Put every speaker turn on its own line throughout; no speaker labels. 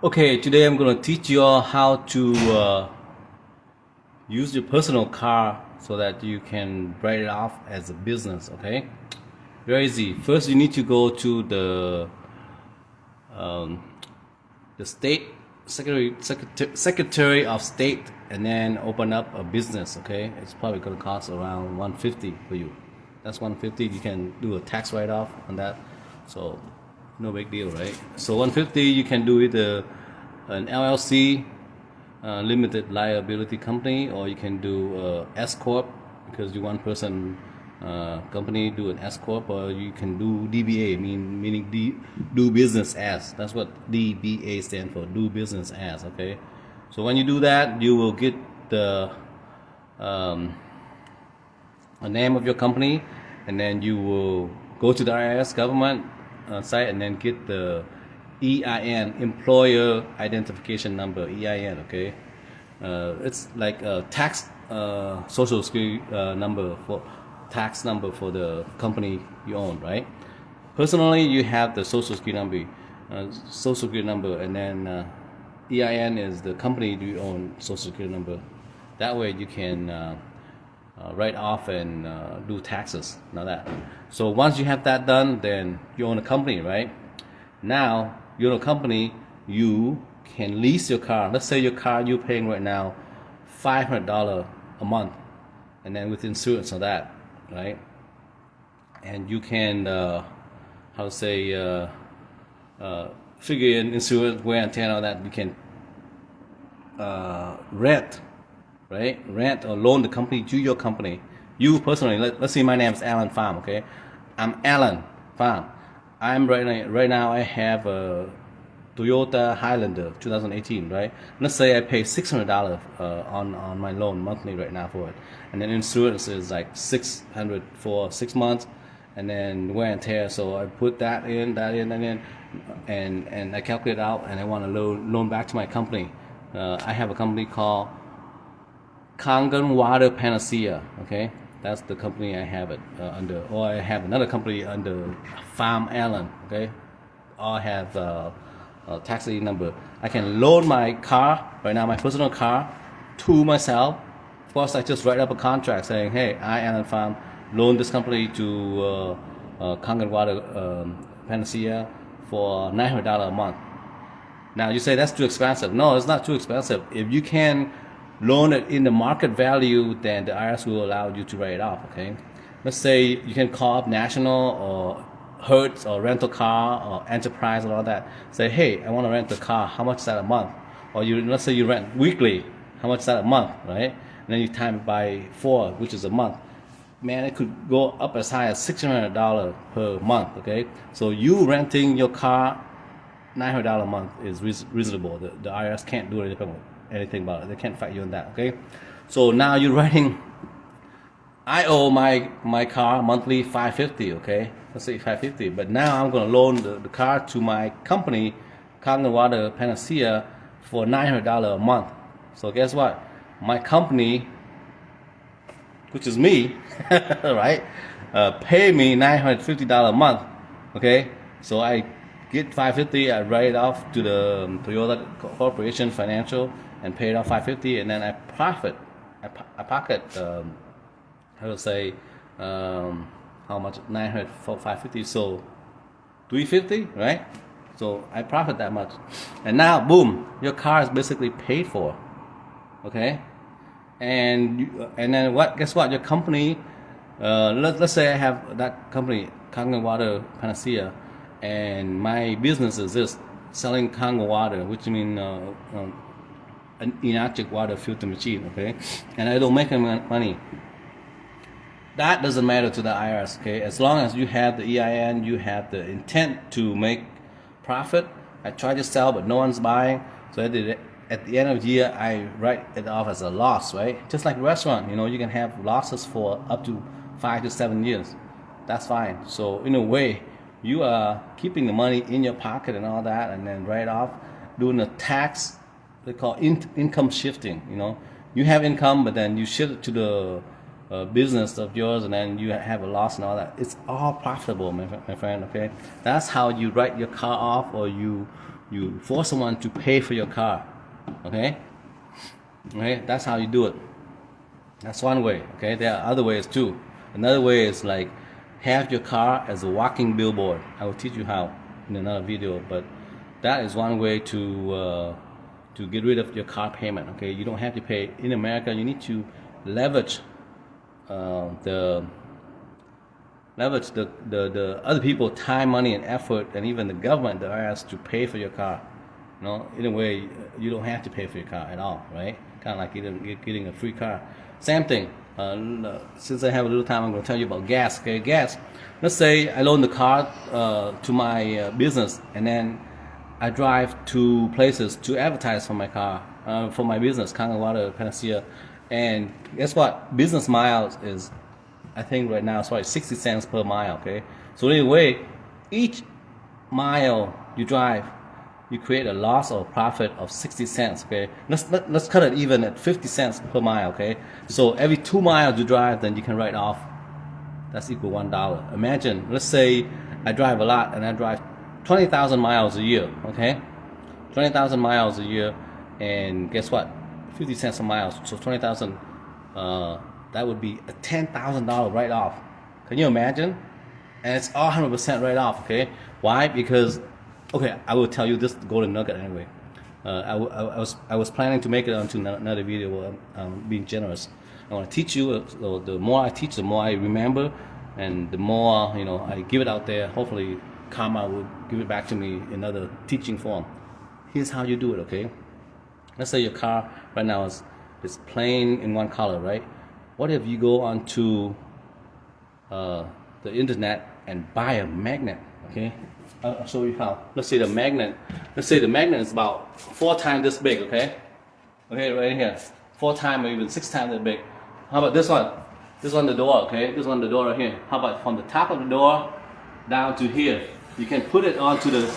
Okay, today I'm gonna teach you all how to use your personal car so that you can write it off as a business. Okay, very easy. First, you need to go to the state secretary of state, and then open up a business. Okay, it's probably gonna cost around 150 for you. That's 150. You can do a tax write-off on that, so no big deal, right? So 150, you can do it an LLC, limited liability company, or you can do S corp because you one person company, do an S corp, or you can do DBA, meaning do business as. That's what DBA stand for, do business as. Okay, so when you do that, you will get the a name of your company, and then you will go to the IRS government site, and then get the EIN, employer identification number, EIN. Okay, it's like a tax social security number for tax number for the company you own, right? Personally, you have the social security number, and then EIN is the company you own social security number. That way you can write off and do taxes. Now that. So once you have that done, then you own a company, right? Now you own a company, you can lease your car. Let's say your car you're paying right now $500 a month, and then with insurance on that, right? And you can figure in insurance, wear and tear, and all that. You can rent, right? Rent or loan the company to your company. You personally, let's say my name is Alan Pham. Okay, I'm Alan Pham. I'm right now I have a Toyota Highlander 2018, right? Let's say I pay $600 on my loan monthly right now for it, and then insurance is like $600 for 6 months, and then wear and tear. So I put that in, and I calculate out, and I want to loan back to my company. I have a company called Kangen Water Panacea. Okay, that's the company I have it under, or I have another company under Pham Allen. Okay, all have tax ID number. I can loan my car right now, my personal car, to myself. Plus, I just write up a contract saying, "Hey, I, Alan Pham, loan this company to Kangen Water Panacea for $900 a month." Now you say that's too expensive. No, it's not too expensive. If you can loan it in the market value, then the IRS will allow you to write it off. Okay, let's say you can call up National or Hertz or rental car or Enterprise and all that. Say, hey, I want to rent the car. How much is that a month? Or let's say you rent weekly. How much is that a month, right? And then you time it by 4, which is a month. Man, it could go up as high as $600 per month. Okay, so you renting your car $900 a month is reasonable. The IRS can't do anything about it. They can't fight you on that. Okay, so now you're writing, I owe my car monthly $550. Okay, let's say $550. But now I'm gonna loan the car to my company, Kangen Water Panacea, for $900 a month. So guess what? My company, which is me, right, pay me $950 a month. Okay, so I get $550, I write it off to the Toyota Corporation Financial and pay it off $550, and then I profit. I pocket. I would say how much? 900 for $550, so $350, right? So I profit that much, and now boom, your car is basically paid for. Okay, and then what? Guess what? Your company. Let's say I have that company, Kangen Water Panacea, and my business is this, selling Kangen water, which means an electric water filter machine. Okay, and I don't make any money. That doesn't matter to the IRS. Okay, as long as you have the EIN, you have the intent to make profit. I try to sell, but no one's buying. So at the end of the year, I write it off as a loss, right? Just like a restaurant, you can have losses for up to 5 to 7 years. That's fine. So in a way, you are keeping the money in your pocket and all that, and then write off, doing a tax. They call income shifting. You have income, but then you shift it to the business of yours and then you have a loss and all that. It's all profitable, my friend. Okay, that's how you write your car off, or you force someone to pay for your car. Okay, that's how you do it. That's one way. Okay, there are other ways too. Another way is like have your car as a walking billboard. I will teach you how in another video, but that is one way to get rid of your car payment. Okay, you don't have to pay. In America, you need to leverage the other people time, money, and effort, and even the government, the IRS, to pay for your car. In a way, you don't have to pay for your car at all, right? Kind of like getting a free car. Same thing. Since I have a little time, I'm going to tell you about gas. Okay, gas. Let's say I loan the car to my business, and then I drive to places to advertise for my car, for my business, Kangawater, Panacea. And guess what? Business miles is, I think right now, it's probably 60 cents per mile. Okay, so anyway, each mile you drive, you create a loss or profit of 60 cents. Okay, let's cut it even at 50 cents per mile. Okay, so every 2 miles you drive, then you can write off. That's equal $1. Imagine, let's say I drive a lot and I drive 20,000 miles a year. Okay, 20,000 miles a year, and guess what? 50 cents a mile, so 20,000. That would be a $10,000 write off. Can you imagine? And it's all 100% write off. Okay, why? Because okay, I will tell you this golden nugget anyway. I was planning to make it onto another video. Being generous. I want to teach you. The more I teach, the more I remember, and the more I give it out there. Hopefully, karma will give it back to me in another teaching form. Here's how you do it. Okay, let's say your car right now is plain in one color, right? What if you go onto the internet and buy a magnet? Okay, I'll show you how. Let's say the magnet is about 4 times this big. Okay, right here, 4 times or even 6 times that big. How about this one? This one the door. Okay, this one the door right here. How about from the top of the door down to here? You can put it onto the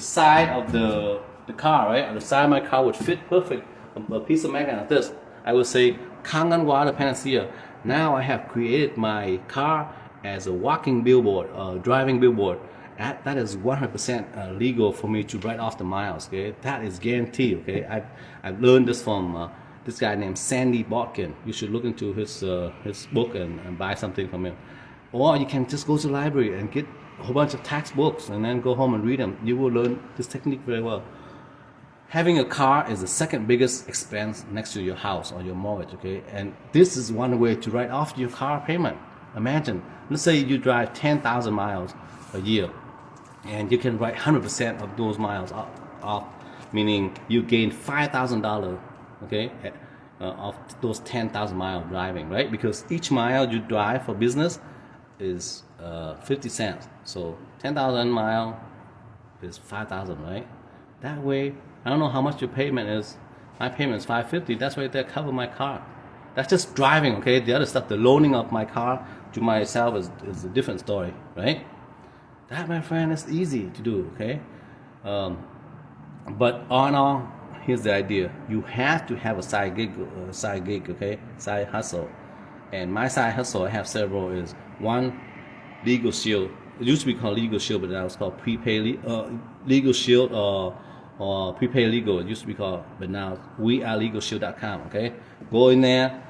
side of the car, right? On the side of my car would fit perfect. A piece of magnet like this. I would say Kangawater, Panacea. Now I have created my car as a walking billboard, driving billboard. That is 100% legal for me to write off the miles. Okay, that is guaranteed. Okay, I've learned this from this guy named Sandy Botkin. You should look into his book and buy something from him. Or you can just go to the library and get a whole bunch of tax books and then go home and read them. You will learn this technique very well. Having a car is the second biggest expense next to your house or your mortgage. Okay, and this is one way to write off your car payment. Imagine, let's say you drive 10,000 miles a year, and you can write 100% of those miles off, meaning you gain $5,000. Okay, of those 10,000 miles driving, right? Because each mile you drive for business is 50 cents. So 10,000 miles is 5,000, right? That way, I don't know how much your payment is. My payment is $550. That's right there, cover my car. That's just driving. Okay, the other stuff, the loaning of my car to myself is a different story, right? That, my friend, is easy to do. Okay, but all in all, here's the idea: you have to have a side gig. Okay, side hustle. And my side hustle, I have several. Is one, Legal Shield. It used to be called Legal Shield, but now it's called Legal Shield or Prepay Legal. It used to be called, but now wearelegalshield.com. Okay, go in there.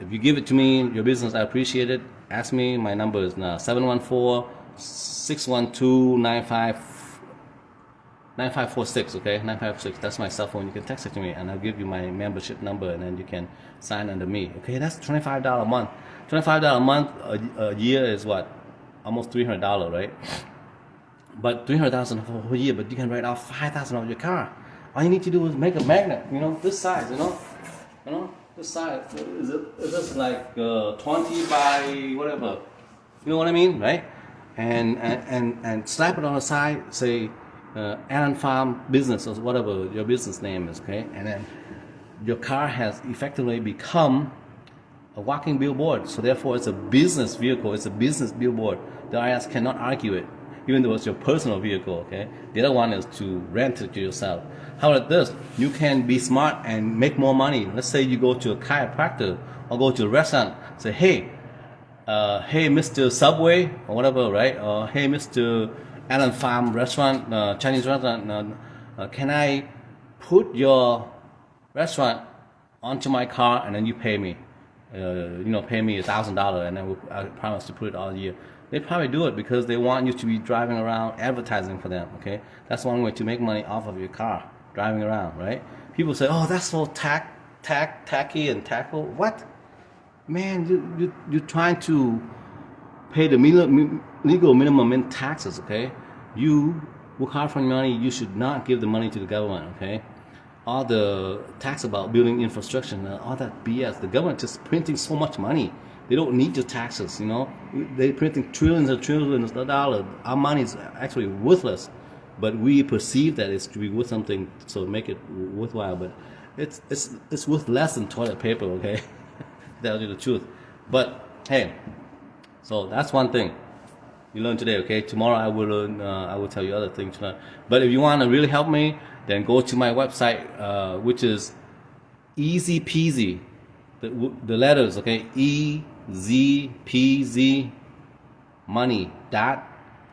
If you give it to me, your business, I appreciate it. Ask me. My number is 714-612-9546. Okay, 9546. That's my cell phone. You can text it to me, and I'll give you my membership number, and then you can sign under me. Okay, that's $25 a month. $25 a month a year is what? Almost $300, right? But $300,000 for a whole year. But you can write off $5,000 of your car. All you need to do is make a magnet. This size. This size is this like 20 by whatever. You know what I mean, right? And slap it on the side. Say Allen Farm Business or whatever your business name is. Okay, and then your car has effectively become a walking billboard. So therefore, it's a business vehicle. It's a business billboard. The IRS cannot argue it. even though it's your personal vehicle, okay? The other one is to rent it to yourself. How about this? You can be smart and make more money. Let's say you go to a chiropractor or go to a restaurant, say, hey, Mr. Subway or whatever, right? Or hey, Mr. Allen Farm restaurant, Chinese restaurant, can I put your restaurant onto my car and then you pay me? Pay me $1,000 and then I promise to put it all year. They probably do it because they want you to be driving around advertising for them, okay? That's one way to make money off of your car, driving around, right? People say, oh, that's so tacky and tactful. What? Man, you're trying to pay the legal minimum in taxes, okay? You work hard for your money, you should not give the money to the government, okay? All the tax about building infrastructure, all that BS. The government just printing so much money. They don't need your taxes, you know. They're printing trillions and trillions of dollars. Our money is actually worthless, but we perceive that it's to be worth something, so make it worthwhile. But it's worth less than toilet paper, okay? Tell you the truth. But hey, so that's one thing you learned today, okay? Tomorrow I will tell you other things tonight. But if you want to really help me, then go to my website, which is easy peasy, the letters, okay? EZPZ money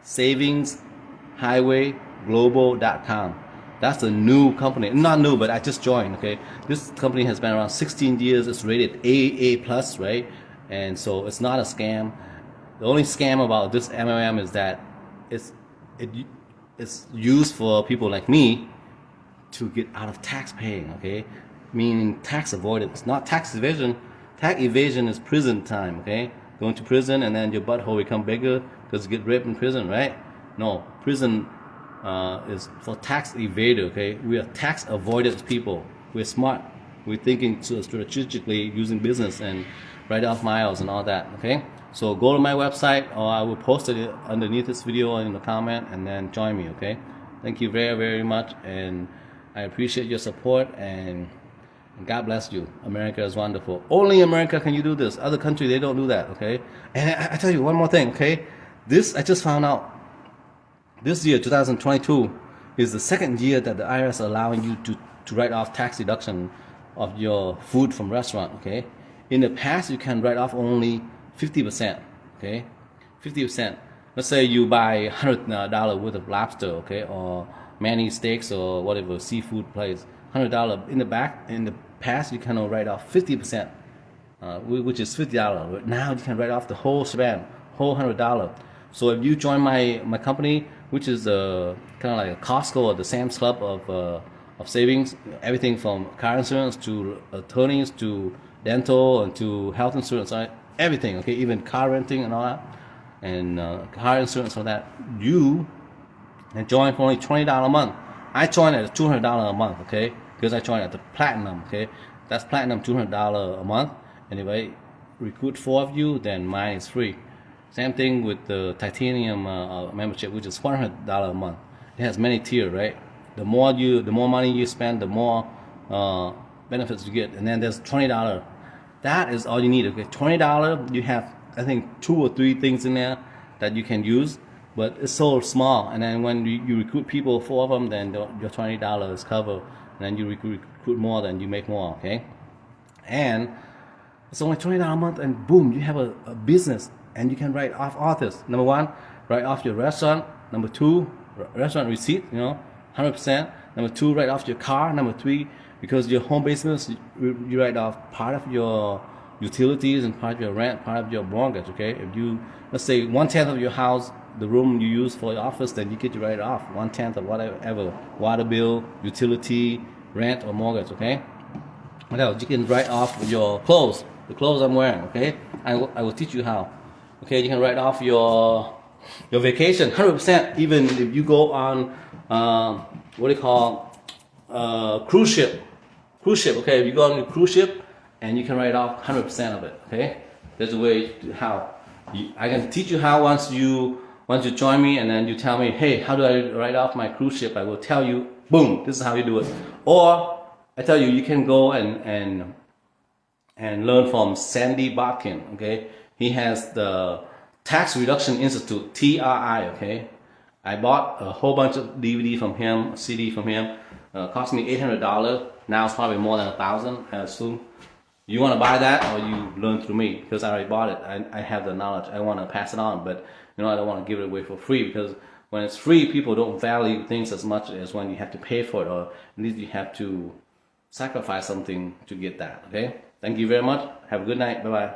.savingshighwayglobal.com. That's a new company. Not new, but I just joined, okay? This company has been around 16 years. It's rated AA+, right? And so it's not a scam. The only scam about this MLM is that it's used for people like me to get out of tax paying, okay? Meaning tax avoidance, not tax evasion. Tax evasion is prison time, okay? Going to prison and then your butthole become bigger because you get raped in prison, right? No, prison is for tax evader, okay? We are tax avoidance people. We're smart. We're thinking strategically using business and write-off miles and all that, okay? So go to my website, or I will post it underneath this video in the comment, and then join me, okay? Thank you very, very much, and I appreciate your support, and God bless you. America is wonderful. Only America can you do this. Other countries, they don't do that, okay? And I tell you one more thing, okay? This, I just found out, this year, 2022, is the second year that the IRS allowing you to write off tax deduction of your food from restaurant, okay? In the past, you can write off only 50%, okay? 50%. Let's say you buy $100 worth of lobster, okay, or Manny steaks or whatever seafood place. $100 in the past you can write off 50%, which is $50. But now you can write off the whole shebang, whole $100. So if you join my company, which is kind of like a Costco or the Sam's Club of savings, everything from car insurance to attorneys to dental and to health insurance, right? Everything, okay, even car renting and all that, and car insurance, all that. You can join for only $20 a month. I joined at $200 a month, okay, because I joined at the platinum, okay. That's platinum, $200 a month. And if I recruit 4 of you, then mine is free. Same thing with the titanium membership, which is $100 a month. It has many tiers, right? The more money you spend, the more benefits you get. And then there's $20. That is all you need, okay? $20, you have, I think, 2 or 3 things in there that you can use, but it's so small. And then when you recruit people, 4 of them, then your $20 is covered. And then you recruit more, then you make more, okay? And it's only $20 a month, and boom, you have a business, and you can write off all this. Number 1, write off your restaurant. Number 2, restaurant receipt, 100%. Number 2, write off your car. Number 3, because your home business, you write off part of your utilities and part of your rent, part of your mortgage, okay? If you, let's say 1/10 of your house, the room you use for your office, then you get to write it off 1/10 of whatever, water bill, utility, rent, or mortgage, okay? What else? You can write off your clothes, the clothes I'm wearing, okay? I will teach you how. Okay, you can write off your vacation, 100%, even if you go on, what do you call, cruise ship, okay? If you go on a cruise ship, and you can write off 100% of it, okay? There's a way to how. I can teach you how once you join me, and then you tell me, hey, how do I write off my cruise ship? I will tell you, boom, this is how you do it. Or I tell you, you can go and learn from Sandy Botkin, okay? He has the Tax Reduction Institute, TRI, okay? I bought a whole bunch of DVD from him, CD from him. Cost me $800. Now it's probably more than 1,000, I assume. You want to buy that, or you learn through me, because I already bought it. I have the knowledge. I want to pass it on, but I don't want to give it away for free, because when it's free, people don't value things as much as when you have to pay for it, or at least you have to sacrifice something to get that. Okay? Thank you very much. Have a good night. Bye bye.